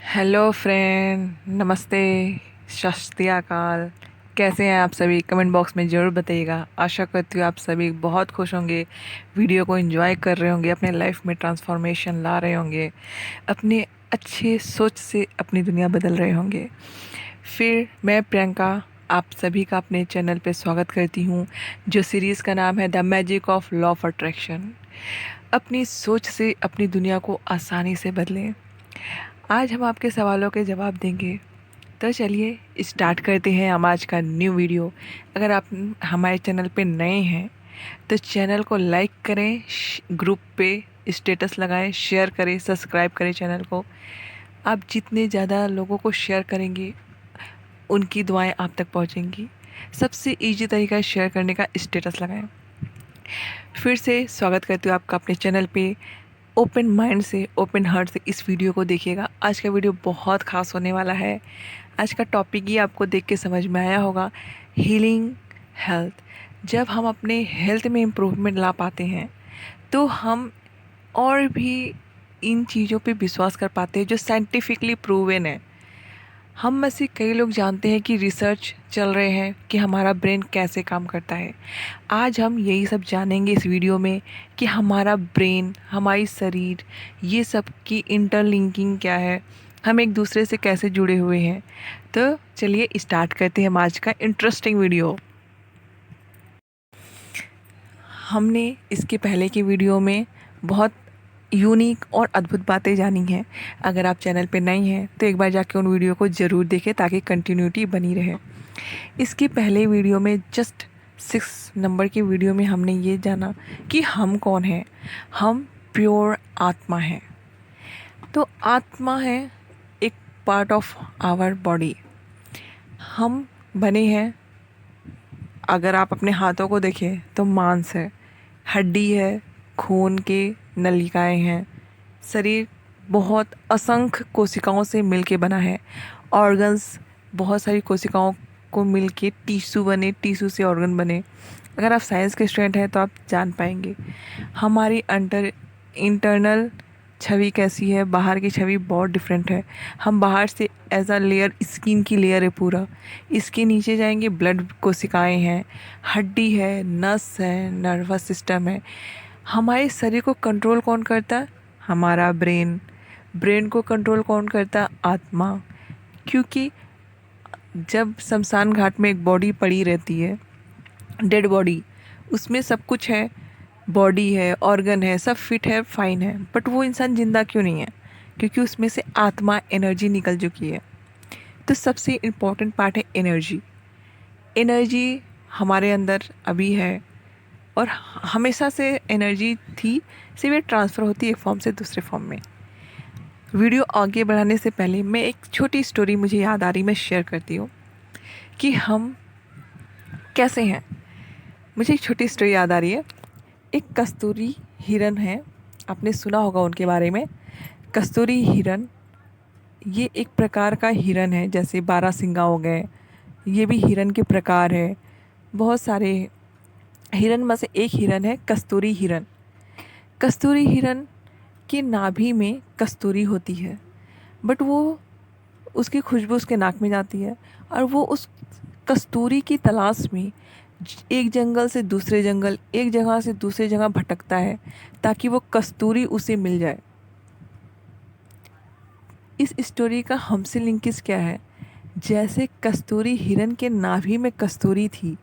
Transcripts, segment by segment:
Hello friend, नमस्ते, सत श्री अकाल। कैसे हैं आप सभी? कमेंट बॉक्स में ज़रूर बताइएगा। आशा करती हूँ आप सभी बहुत खुश होंगे, वीडियो को एंजॉय कर रहे होंगे, अपने लाइफ में ट्रांसफॉर्मेशन ला रहे होंगे, अपने अच्छे सोच से अपनी दुनिया बदल रहे होंगे। फिर मैं प्रियंका आप सभी का अपने चैनल पे स्वागत करती हूँ, जो सीरीज़ का नाम है the magic of law of attraction. अपनी सोच से अपनी दुनिया को आसानी से बदलें। आज हम आपके सवालों के जवाब देंगे। तो चलिए स्टार्ट करते हैं हम आज का न्यू वीडियो। अगर आप हमारे चैनल पे नए हैं तो चैनल को लाइक करें, ग्रुप पे स्टेटस लगाएं, शेयर करें, सब्सक्राइब करें चैनल को। आप जितने ज़्यादा लोगों को शेयर करेंगे उनकी दुआएं आप तक पहुंचेंगी। सबसे इजी तरीका है शेयर करने का, स्टेटस लगाएं। फिर से स्वागत करती हूँ आपका अपने चैनल पे। ओपन माइंड से, ओपन हार्ट से इस वीडियो को देखिएगा। आज का वीडियो बहुत ख़ास होने वाला है। आज का टॉपिक ही आपको देख के समझ में आया होगा, हीलिंग हेल्थ। जब हम अपने हेल्थ में इम्प्रूवमेंट ला पाते हैं तो हम और भी इन चीज़ों पे विश्वास कर पाते हैं जो साइंटिफिकली प्रूवन है। हम में से कई लोग जानते हैं कि रिसर्च चल रहे हैं कि हमारा ब्रेन कैसे काम करता है। आज हम यही सब जानेंगे इस वीडियो में कि हमारा ब्रेन, हमारी शरीर, ये सब की इंटरलिंकिंग क्या है, हम एक दूसरे से कैसे जुड़े हुए हैं। तो चलिए स्टार्ट करते हैं हम आज का इंटरेस्टिंग वीडियो। हमने इसके पहले की वीडियो में बहुत यूनिक और अद्भुत बातें जानी हैं। अगर आप चैनल पे नए हैं तो एक बार जाके उन वीडियो को ज़रूर देखें ताकि कंटिन्यूटी बनी रहे। इसके पहले वीडियो में जस्ट 6 नंबर की वीडियो में हमने ये जाना कि हम कौन हैं। हम प्योर आत्मा हैं। तो आत्मा है एक पार्ट ऑफ आवर बॉडी। हम बने हैं, अगर आप अपने हाथों को देखें तो मांस है, हड्डी है, खून के नलिकाएं हैं। शरीर बहुत असंख्य कोशिकाओं से मिलके बना है। ऑर्गन्स बहुत सारी कोशिकाओं को मिलके टिश्यू बने, टिश्यू से ऑर्गन बने। अगर आप साइंस के स्टूडेंट हैं तो आप जान पाएंगे हमारी इंटरनल छवि कैसी है, बाहर की छवि बहुत डिफरेंट है। हम बाहर से एज अ लेयर, स्किन की लेयर है पूरा। इसके नीचे जाएंगे, ब्लड कोशिकाएं हैं, हड्डी है, नस है, नर्वस सिस्टम है। हमारे शरीर को कंट्रोल कौन करता है? हमारा ब्रेन। ब्रेन को कंट्रोल कौन करता है? आत्मा। क्योंकि जब शमशान घाट में एक बॉडी पड़ी रहती है, डेड बॉडी, उसमें सब कुछ है, बॉडी है, ऑर्गन है, सब फिट है, फाइन है, बट वो इंसान जिंदा क्यों नहीं है? क्योंकि उसमें से आत्मा, एनर्जी निकल चुकी है। तो सबसे इम्पोर्टेंट पार्ट है एनर्जी। एनर्जी हमारे अंदर अभी है और हमेशा से एनर्जी थी, सिर्फ ये ट्रांसफ़र होती है एक फॉर्म से दूसरे फॉर्म में। वीडियो आगे बढ़ाने से पहले मैं एक छोटी स्टोरी मुझे याद आ रही, मैं शेयर करती हूँ कि हम कैसे हैं। मुझे एक छोटी स्टोरी याद आ रही है। एक कस्तूरी हिरन है, आपने सुना होगा उनके बारे में। कस्तूरी हिरन ये एक प्रकार का हिरन है, जैसे बारहसिंगा हो गए, ये भी हिरन के प्रकार है। बहुत सारे हिरन में से एक हिरन है कस्तूरी हिरन। कस्तूरी हिरन की नाभि में कस्तूरी होती है, बट वो, उसकी खुशबू उसके नाक में जाती है और वो उस कस्तूरी की तलाश में एक जंगल से दूसरे जंगल, एक जगह से दूसरे जगह भटकता है ताकि वो कस्तूरी उसे मिल जाए। इस स्टोरी का हमसे लिंकेज क्या है? जैसे कस्तूरी हिरन के नाभि में कस्तूरी थी,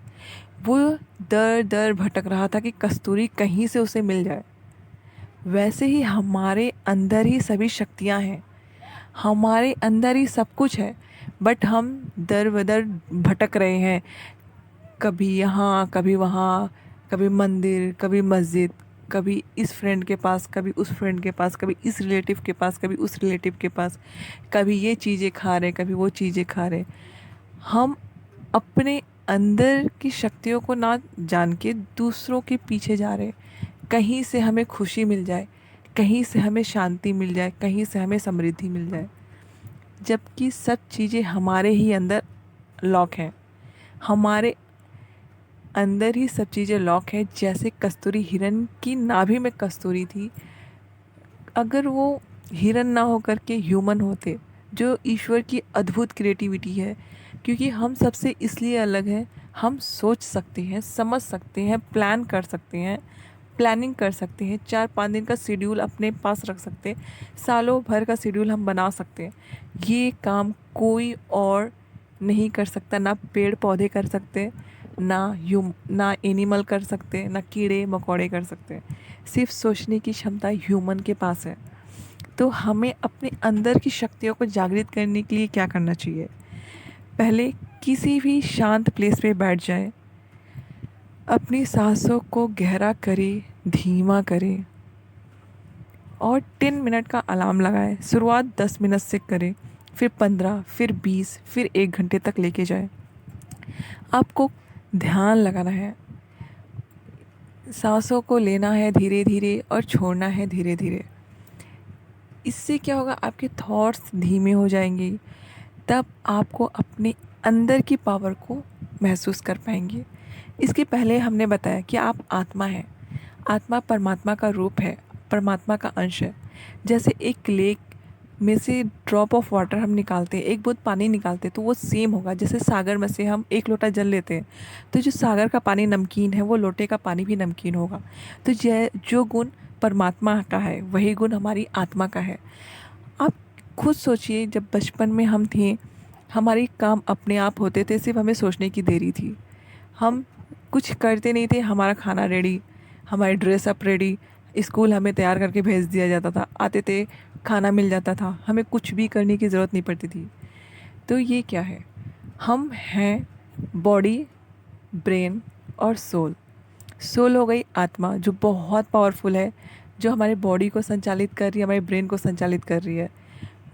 वो दर दर भटक रहा था कि कस्तूरी कहीं से उसे मिल जाए। वैसे ही हमारे अंदर ही सभी शक्तियाँ हैं, हमारे अंदर ही सब कुछ है, बट हम दर बदर भटक रहे हैं। कभी यहाँ, कभी वहाँ, कभी मंदिर, कभी मस्जिद, कभी इस फ्रेंड के पास, कभी उस फ्रेंड के पास, कभी इस रिलेटिव के पास, कभी उस रिलेटिव के पास, कभी ये चीज़ें खा रहे, कभी वो चीज़ें खा रहे। हम अपने अंदर की शक्तियों को ना जान के दूसरों के पीछे जा रहे। कहीं से हमें खुशी मिल जाए, कहीं से हमें शांति मिल जाए, कहीं से हमें समृद्धि मिल जाए, जबकि सब चीज़ें हमारे ही अंदर लॉक हैं। हमारे अंदर ही सब चीज़ें लॉक है। जैसे कस्तूरी हिरन की नाभि में कस्तूरी थी। अगर वो हिरन ना होकर के ह्यूमन होते, जो ईश्वर की अद्भुत क्रिएटिविटी है, क्योंकि हम सबसे इसलिए अलग हैं, हम सोच सकते हैं, समझ सकते हैं, प्लान कर सकते हैं, प्लानिंग कर सकते हैं, 4-5 दिन का शेड्यूल अपने पास रख सकते हैं, सालों भर का शेड्यूल हम बना सकते हैं। ये काम कोई और नहीं कर सकता, ना पेड़ पौधे कर सकते, ना एनिमल कर सकते, ना कीड़े मकोड़े कर सकते। सिर्फ सोचने की क्षमता ह्यूमन के पास है। तो हमें अपने अंदर की शक्तियों को जागृत करने के लिए क्या करना चाहिए? पहले किसी भी शांत प्लेस पे बैठ जाएं, अपनी सांसों को गहरा करें, धीमा करें और 10 मिनट का अलार्म लगाएं। शुरुआत 10 मिनट से करें, फिर 15, फिर 20, फिर 1 घंटे तक लेके जाएं। आपको ध्यान लगाना है, सांसों को लेना है धीरे धीरे और छोड़ना है धीरे धीरे। इससे क्या होगा, आपके थॉट्स धीमे हो जाएंगे, तब आपको अपने अंदर की पावर को महसूस कर पाएंगे। इसके पहले हमने बताया कि आप आत्मा हैं। आत्मा परमात्मा का रूप है, परमात्मा का अंश है। जैसे एक लेक में से ड्रॉप ऑफ वाटर हम निकालते हैं, एक बूंद पानी निकालते हैं, तो वो सेम होगा। जैसे सागर में से हम एक लोटा जल लेते हैं, तो जो सागर का पानी नमकीन है, वो लोटे का पानी भी नमकीन होगा। तो जो गुण परमात्मा का है, वही गुण हमारी आत्मा का है। आप खुद सोचिए, जब बचपन में हम थे, हमारे काम अपने आप होते थे, सिर्फ हमें सोचने की देरी थी। हम कुछ करते नहीं थे, हमारा खाना रेडी, हमारी ड्रेस अप रेडी, स्कूल हमें तैयार करके भेज दिया जाता था, आते थे खाना मिल जाता था, हमें कुछ भी करने की ज़रूरत नहीं पड़ती थी। तो ये क्या है? हम हैं बॉडी, ब्रेन और सोल। सोल हो गई आत्मा, जो बहुत पावरफुल है, जो हमारे बॉडी को संचालित कर रही है, हमारे ब्रेन को संचालित कर रही है।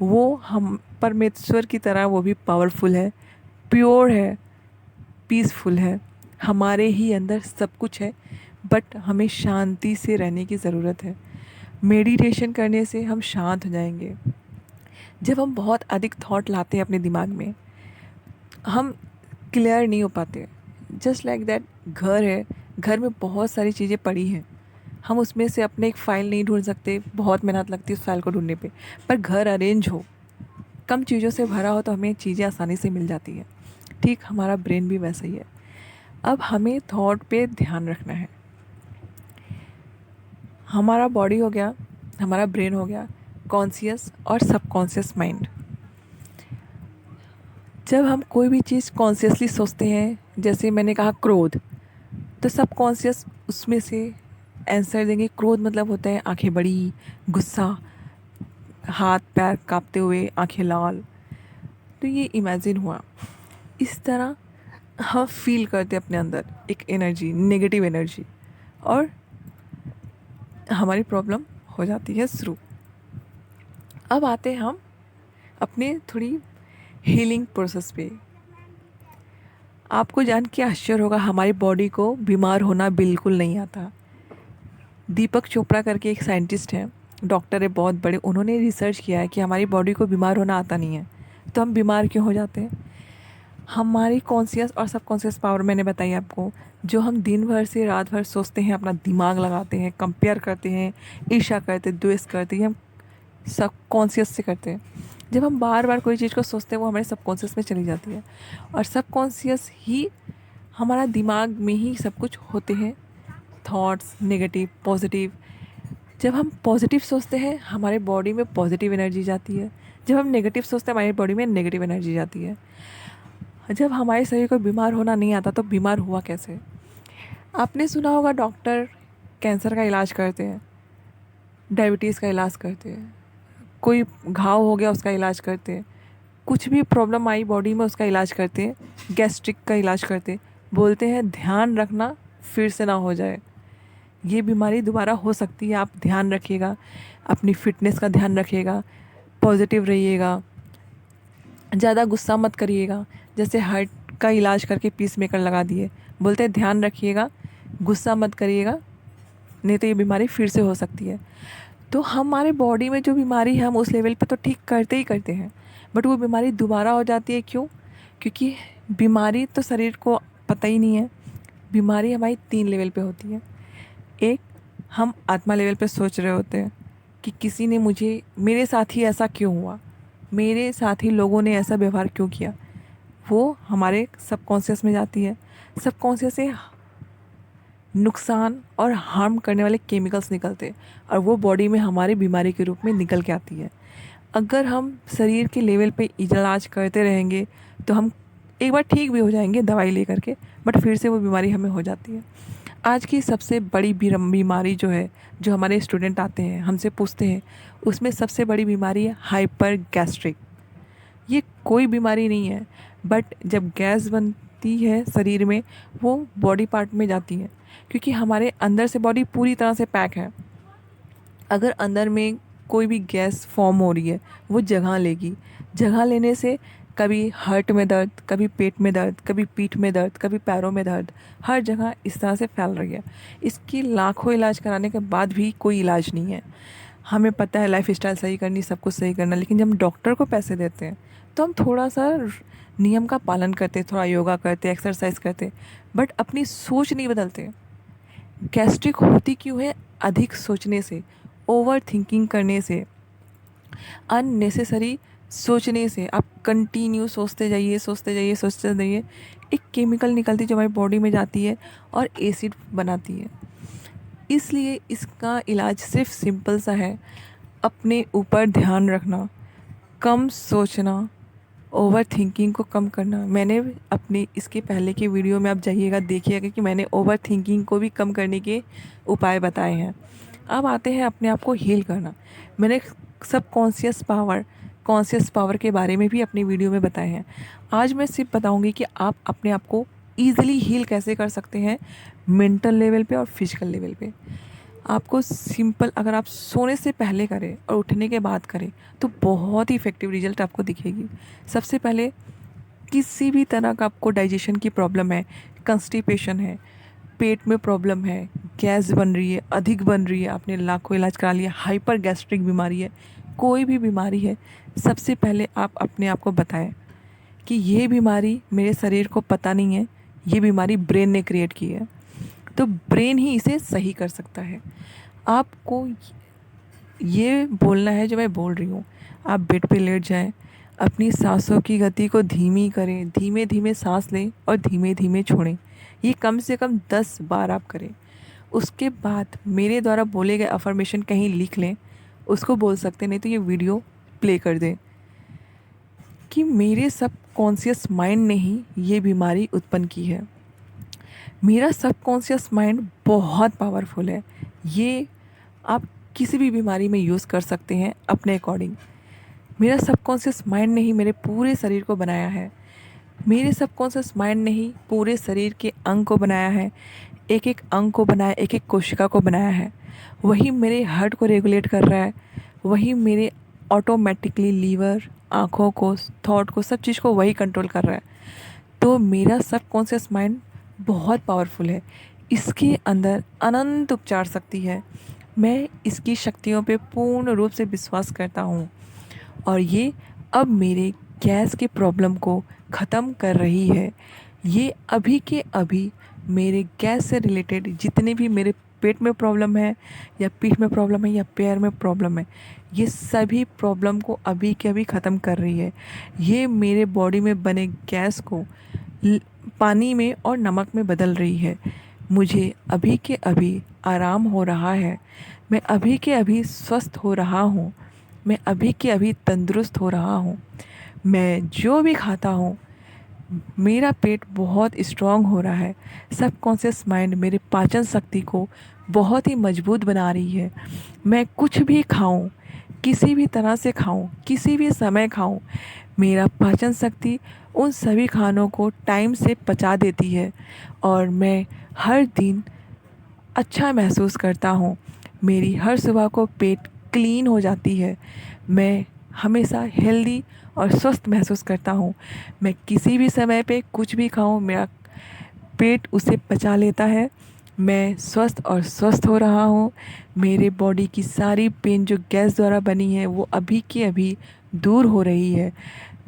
वो हम परमेश्वर की तरह वो भी पावरफुल है, प्योर है, पीसफुल है। हमारे ही अंदर सब कुछ है, बट हमें शांति से रहने की ज़रूरत है। मेडिटेशन करने से हम शांत हो जाएंगे। जब हम बहुत अधिक थॉट लाते हैं अपने दिमाग में, हम क्लियर नहीं हो पाते। जस्ट लाइक दैट, घर है, घर में बहुत सारी चीज़ें पड़ी हैं, हम उसमें से अपने एक फ़ाइल नहीं ढूंढ सकते, बहुत मेहनत लगती है उस फाइल को ढूंढने पे। पर घर अरेंज हो, कम चीज़ों से भरा हो, तो हमें चीज़ें आसानी से मिल जाती हैं। ठीक हमारा ब्रेन भी वैसा ही है। अब हमें थॉट पे ध्यान रखना है। हमारा बॉडी हो गया, हमारा ब्रेन हो गया, कॉन्शियस और सबकॉन्शियस माइंड। जब हम कोई भी चीज़ कॉन्शियसली सोचते हैं, जैसे मैंने कहा क्रोध, तो सबकॉन्शियस उसमें से आंसर देंगे। क्रोध मतलब होता है आंखें बड़ी, गुस्सा, हाथ पैर कांपते हुए, आंखें लाल। तो ये इमेजिन हुआ। इस तरह हम फील करते हैं अपने अंदर एक एनर्जी, नेगेटिव एनर्जी, और हमारी प्रॉब्लम हो जाती है शुरू। अब आते हैं हम अपने थोड़ी हीलिंग प्रोसेस पे। आपको जान के आश्चर्य होगा, हमारी बॉडी को बीमार होना बिल्कुल नहीं आता। दीपक चोपड़ा करके एक साइंटिस्ट हैं, डॉक्टर है बहुत बड़े, उन्होंने रिसर्च किया है कि हमारी बॉडी को बीमार होना आता नहीं है। तो हम बीमार क्यों हो जाते हैं? हमारी कॉन्शियस और सबकॉन्शियस पावर मैंने बताई आपको, जो हम दिन भर से रात भर सोचते हैं, अपना दिमाग लगाते हैं, कंपेयर करते हैं, ईर्ष्या करते हैं, द्वेष करते हैं, हम सब कॉन्शियस से करते हैं। जब हम बार बार कोई चीज़ को सोचते हैं, वो हमारे सबकॉन्शियस में चली जाती है, और सबकॉन्शियस ही हमारा दिमाग में ही सब कुछ होते हैं, थॉट्स, नेगेटिव, पॉजिटिव। जब हम पॉजिटिव सोचते हैं, हमारे बॉडी में पॉजिटिव एनर्जी जाती है। जब हम नेगेटिव सोचते हैं, हमारी बॉडी में नेगेटिव एनर्जी जाती है। जब हमारे शरीर को बीमार होना नहीं आता, तो बीमार हुआ कैसे? आपने सुना होगा, डॉक्टर कैंसर का इलाज करते हैं, डायबिटीज़ का इलाज करते हैं, कोई घाव हो गया उसका इलाज करते हैं, कुछ भी प्रॉब्लम आई बॉडी में उसका इलाज करते हैं, गैस्ट्रिक का इलाज करते हैं। बोलते हैं ध्यान रखना फिर से ना हो जाए, ये बीमारी दोबारा हो सकती है, आप ध्यान रखिएगा, अपनी फ़िटनेस का ध्यान रखिएगा, पॉजिटिव रहिएगा, ज़्यादा गुस्सा मत करिएगा। जैसे हार्ट का इलाज करके पीस मेकर लगा दिए, बोलते हैं ध्यान रखिएगा, गुस्सा मत करिएगा, नहीं तो ये बीमारी फिर से हो सकती है। तो हमारे बॉडी में जो बीमारी है, हम उस लेवल पे तो ठीक करते ही करते हैं, बट वो बीमारी दोबारा हो जाती है। क्यों? क्योंकि बीमारी तो शरीर को पता ही नहीं है। बीमारी हमारी 3 लेवल पे होती है। एक, हम आत्मा लेवल पे सोच रहे होते हैं कि किसी ने मुझे, मेरे साथ ही ऐसा क्यों हुआ, मेरे साथ ही लोगों ने ऐसा व्यवहार क्यों किया, वो हमारे सबकॉन्शियस में जाती है। सबकॉन्शियस से नुकसान और हार्म करने वाले केमिकल्स निकलते हैं और वो बॉडी में हमारी बीमारी के रूप में निकल के आती है। अगर हम शरीर के लेवल पे इलाज करते रहेंगे तो हम एक बार ठीक भी हो जाएंगे दवाई ले करके, बट फिर से वो बीमारी हमें हो जाती है। आज की सबसे बड़ी बीमारी जो है, जो हमारे स्टूडेंट आते हैं हमसे पूछते हैं, उसमें सबसे बड़ी बीमारी है हाइपर गैस्ट्रिक। ये कोई बीमारी नहीं है, बट जब गैस बनती है शरीर में, वो बॉडी पार्ट में जाती है, क्योंकि हमारे अंदर से बॉडी पूरी तरह से पैक है। अगर अंदर में कोई भी गैस फॉर्म हो रही है, वो जगह लेगी। जगह लेने से कभी हार्ट में दर्द, कभी पेट में दर्द, कभी पीठ में दर्द, कभी पैरों में दर्द, हर जगह इस तरह से फैल रही है। इसकी लाखों इलाज कराने के बाद भी कोई इलाज नहीं है। हमें पता है लाइफ स्टाइल सही करनी, सब कुछ सही करना, लेकिन जब हम डॉक्टर को पैसे देते हैं तो हम थोड़ा सा नियम का पालन करते, थोड़ा योगा करते, एक्सरसाइज करते, बट अपनी सोच नहीं बदलते। गैस्ट्रिक होती क्यों है? अधिक सोचने से, ओवर थिंकिंग करने से, अननेसेसरी सोचने से। आप कंटिन्यू सोचते जाइए, सोचते जाइए, सोचते जाइए, एक केमिकल निकलती है जो हमारी बॉडी में जाती है और एसिड बनाती है। इसलिए इसका इलाज सिर्फ सिंपल सा है, अपने ऊपर ध्यान रखना, कम सोचना, ओवर थिंकिंग को कम करना। मैंने अपने इसके पहले के वीडियो में आप जाइएगा, देखिएगा कि मैंने ओवर थिंकिंग को भी कम करने के उपाय बताए हैं। अब आते हैं अपने आप को हील करना। मैंने सब कॉन्शियस पावर के बारे में भी अपनी वीडियो में बताए हैं। आज मैं सिर्फ बताऊंगी कि आप अपने आप को ईज़िली हील कैसे कर सकते हैं, मेंटल लेवल पे और फिजिकल लेवल पे। आपको सिंपल, अगर आप सोने से पहले करें और उठने के बाद करें तो बहुत ही इफ़ेक्टिव रिजल्ट आपको दिखेगी। सबसे पहले, किसी भी तरह का आपको डाइजेशन की प्रॉब्लम है, कंस्टिपेशन है, पेट में प्रॉब्लम है, गैस बन रही है, अधिक बन रही है, आपने लाखों इलाज करा लिया, हाइपर गैस्ट्रिक बीमारी है, कोई भी बीमारी है, सबसे पहले आप अपने आप को बताएं कि ये बीमारी मेरे शरीर को पता नहीं है, ये बीमारी ब्रेन ने क्रिएट की है, तो ब्रेन ही इसे सही कर सकता है। आपको ये बोलना है जो मैं बोल रही हूँ। आप बेड पे लेट जाएं, अपनी सांसों की गति को धीमी करें, धीमे धीमे सांस लें और धीमे धीमे छोड़ें। ये कम से कम 10 बार आप करें। उसके बाद मेरे द्वारा बोले गए अफर्मेशन कहीं लिख लें, उसको बोल सकते, नहीं तो ये वीडियो प्ले कर दें कि मेरे सबकॉन्शियस माइंड ने ही ये बीमारी उत्पन्न की है। मेरा सबकॉन्शियस माइंड बहुत पावरफुल है। ये आप किसी भी बीमारी में यूज़ कर सकते हैं अपने अकॉर्डिंग। मेरा सबकॉन्शियस माइंड ने ही मेरे पूरे शरीर को बनाया है। मेरे सबकॉन्शियस माइंड ने ही पूरे शरीर के अंग को बनाया है, एक एक अंग को बनाया, एक एक कोशिका को बनाया है। वही मेरे हार्ट को रेगुलेट कर रहा है, वही मेरे ऑटोमेटिकली लीवर, आँखों को, थॉट को, सब चीज़ को वही कंट्रोल कर रहा है। तो मेरा सबकॉन्शियस माइंड बहुत पावरफुल है। इसके अंदर अनंत उपचार शक्ति है। मैं इसकी शक्तियों पे पूर्ण रूप से विश्वास करता हूँ और ये अब मेरे गैस के प्रॉब्लम को ख़त्म कर रही है। ये अभी के अभी मेरे गैस से रिलेटेड जितने भी मेरे पेट में प्रॉब्लम है या पीठ में प्रॉब्लम है या पैर में प्रॉब्लम है, ये सभी प्रॉब्लम को अभी के अभी ख़त्म कर रही है। ये मेरे बॉडी में बने गैस को पानी में और नमक में बदल रही है। मुझे अभी के अभी आराम हो रहा है। मैं अभी के अभी स्वस्थ हो रहा हूँ। मैं अभी के अभी तंदुरुस्त हो रहा हूँ। मैं जो भी खाता हूँ, मेरा पेट बहुत स्ट्रांग हो रहा है। सबकॉन्शियस माइंड मेरे पाचन शक्ति को बहुत ही मजबूत बना रही है। मैं कुछ भी खाऊं, किसी भी तरह से खाऊं, किसी भी समय खाऊं, मेरा पाचन शक्ति उन सभी खानों को टाइम से पचा देती है और मैं हर दिन अच्छा महसूस करता हूँ। मेरी हर सुबह को पेट क्लीन हो जाती है। मैं हमेशा हेल्दी और स्वस्थ महसूस करता हूँ। मैं किसी भी समय पे कुछ भी खाऊं, मेरा पेट उसे पचा लेता है। मैं स्वस्थ और स्वस्थ हो रहा हूँ। मेरे बॉडी की सारी पेन जो गैस द्वारा बनी है वो अभी के अभी दूर हो रही है।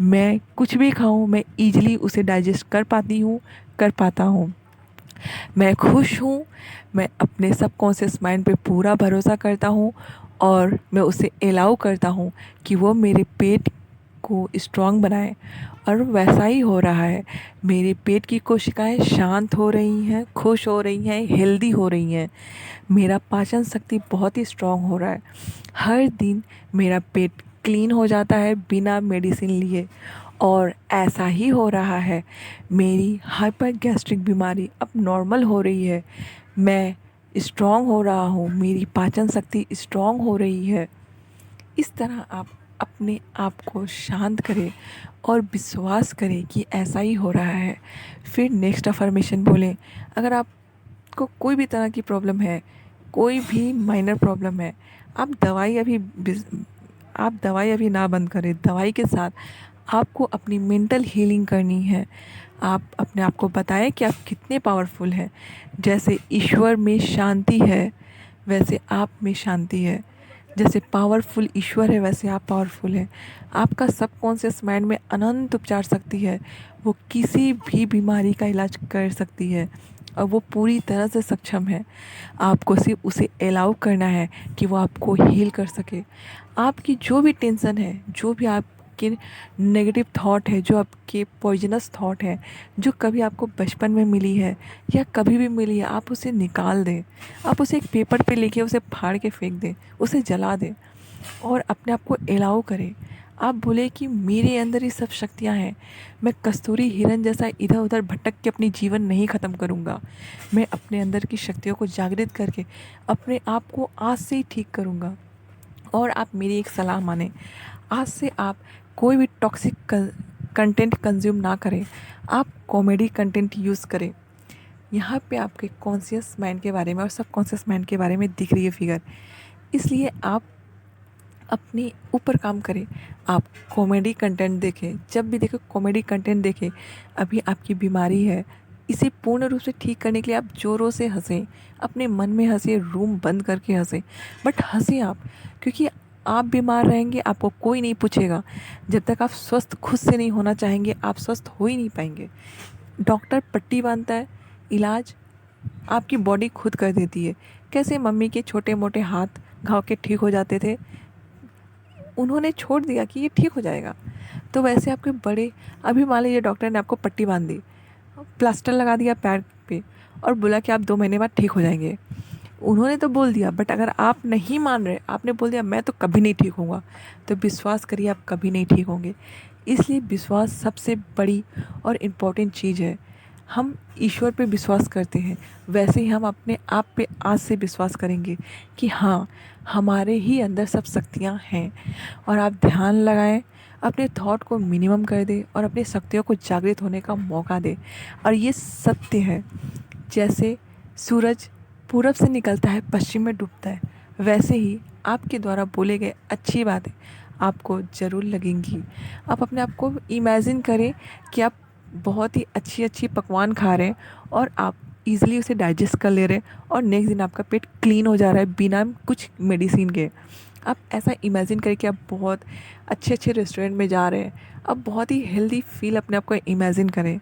मैं कुछ भी खाऊं, मैं ईजिली उसे डाइजेस्ट कर पाता हूँ। मैं खुश हूँ। मैं अपने सबकॉन्शियस माइंड पे पूरा भरोसा करता हूँ और मैं उसे अलाउ करता हूँ कि वो मेरे पेट को स्ट्रॉन्ग बनाए। और वैसा ही हो रहा है। मेरे पेट की कोशिकाएं शांत हो रही हैं, खुश हो रही हैं, हेल्दी हो रही हैं। मेरा पाचन शक्ति बहुत ही स्ट्रॉन्ग हो रहा है। हर दिन मेरा पेट क्लीन हो जाता है बिना मेडिसिन लिए। और ऐसा ही हो रहा है। मेरी हाइपर गैस्ट्रिक बीमारी अब नॉर्मल हो रही है। मैं स्ट्रॉन्ग हो रहा हूँ, मेरी पाचन शक्ति स्ट्रॉन्ग हो रही है। इस तरह आप अपने आप को शांत करें और विश्वास करें कि ऐसा ही हो रहा है। फिर नेक्स्ट अफर्मेशन बोलें। अगर आपको कोई भी तरह की प्रॉब्लम है, कोई भी माइनर प्रॉब्लम है, आप दवाई अभी ना बंद करें। दवाई के साथ आपको अपनी मेंटल हीलिंग करनी है। आप अपने आप को बताएं कि आप कितने पावरफुल हैं। जैसे ईश्वर में शांति है, वैसे आप में शांति है। जैसे पावरफुल ईश्वर है, वैसे आप पावरफुल हैं। आपका सबकॉन्शियस माइंड में अनंत उपचार शक्ति है। वो किसी भी बीमारी का इलाज कर सकती है और वो पूरी तरह से सक्षम है। आपको सिर्फ उसे अलाउ करना है कि वो आपको हील कर सके। आपकी जो भी टेंशन है, जो भी आपके नेगेटिव थॉट है, जो आपके पॉइजनस थॉट है, जो कभी आपको बचपन में मिली है या कभी भी मिली है, आप उसे निकाल दें। आप उसे एक पेपर पे लेके उसे फाड़ के फेंक दें, उसे जला दें और अपने आप को अलाउ करें। आप बोले कि मेरे अंदर ये सब शक्तियाँ हैं। मैं कस्तूरी हिरन जैसा इधर उधर भटक के अपनी जीवन नहीं ख़त्म करूँगा। मैं अपने अंदर की शक्तियों को जागृत करके अपने आप को आज से ही ठीक करूँगा। और आप मेरी एक सलाह माने। आज से आप कोई भी टॉक्सिक कंटेंट कंज्यूम ना करें। आप कॉमेडी कंटेंट यूज़ करें। यहाँ पे आपके कॉन्शियस माइंड के बारे में और सब कॉन्शियस माइंड के बारे में दिख रही है फिगर। इसलिए आप अपने ऊपर काम करें। आप कॉमेडी कंटेंट देखें, जब भी देखें कॉमेडी कंटेंट देखें। अभी आपकी बीमारी है, इसे पूर्ण रूप से ठीक करने के लिए आप ज़ोरों से हंसें, अपने मन में हंसें, रूम बंद करके हंसें, बट हंसें आप। क्योंकि आप बीमार रहेंगे, आपको कोई नहीं पूछेगा। जब तक आप स्वस्थ खुद से नहीं होना चाहेंगे, आप स्वस्थ हो ही नहीं पाएंगे। डॉक्टर पट्टी बांधता है, इलाज आपकी बॉडी खुद कर देती है। कैसे मम्मी के छोटे मोटे हाथ घाव के ठीक हो जाते थे, उन्होंने छोड़ दिया कि ये ठीक हो जाएगा। तो वैसे आपके बड़े, अभी मान लीजिए डॉक्टर ने आपको पट्टी बांध दी, प्लास्टर लगा दिया पैर पे और बोला कि आप 2 महीने बाद ठीक हो जाएंगे। उन्होंने तो बोल दिया, बट अगर आप नहीं मान रहे, आपने बोल दिया मैं तो कभी नहीं ठीक होऊंगा, तो विश्वास करिए आप कभी नहीं ठीक होंगे। इसलिए विश्वास सबसे बड़ी और इम्पॉर्टेंट चीज़ है। हम ईश्वर पे विश्वास करते हैं, वैसे ही हम अपने आप पे आज से विश्वास करेंगे कि हाँ, हमारे ही अंदर सब शक्तियाँ हैं। और आप ध्यान लगाएं, अपने थॉट को मिनिमम कर दें और अपनी शक्तियों को जागृत होने का मौका दें। और ये सत्य है, जैसे सूरज पूरब से निकलता है, पश्चिम में डूबता है, वैसे ही आपके द्वारा बोले गए अच्छी बातें आपको ज़रूर लगेंगी। आप अपने आप को इमेजिन करें कि आप बहुत ही अच्छी अच्छी पकवान खा रहे हैं और आप इजीली उसे डाइजेस्ट कर ले रहे हैं और नेक्स्ट दिन आपका पेट क्लीन हो जा रहा है बिना कुछ मेडिसिन के। आप ऐसा इमेजिन करें कि आप बहुत अच्छे अच्छे रेस्टोरेंट में जा रहे हैं। आप बहुत ही हेल्दी फील अपने आप को इमेजिन करें।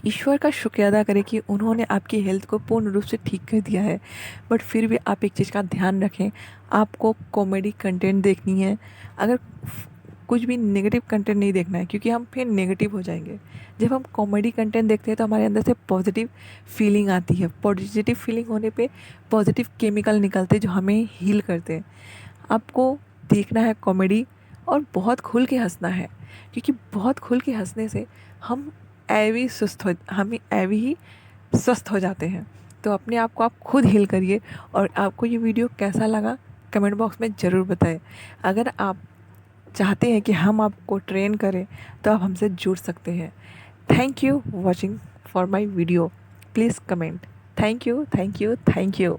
ईश्वर का शुक्रिया अदा करें कि उन्होंने आपकी हेल्थ को पूर्ण रूप से ठीक कर दिया है। बट फिर भी आप एक चीज़ का ध्यान रखें, आपको कॉमेडी कंटेंट देखनी है। अगर कुछ भी नेगेटिव कंटेंट नहीं देखना है, क्योंकि हम फिर नेगेटिव हो जाएंगे। जब हम कॉमेडी कंटेंट देखते हैं तो हमारे अंदर से पॉजिटिव फीलिंग आती है। पॉजिटिव फीलिंग होने पे पॉजिटिव केमिकल निकलते हैं जो हमें हील करते हैं। आपको देखना है कॉमेडी और बहुत खुल के हंसना है, क्योंकि बहुत खुल के हंसने से हम ऐवी ही स्वस्थ हो जाते हैं। तो अपने आप को आप खुद हील करिए। और आपको ये वीडियो कैसा लगा कमेंट बॉक्स में ज़रूर बताएं। अगर आप चाहते हैं कि हम आपको ट्रेन करें तो आप हमसे जुड़ सकते हैं। Thank you watching for my video. Please comment. Thank you, thank you, thank you.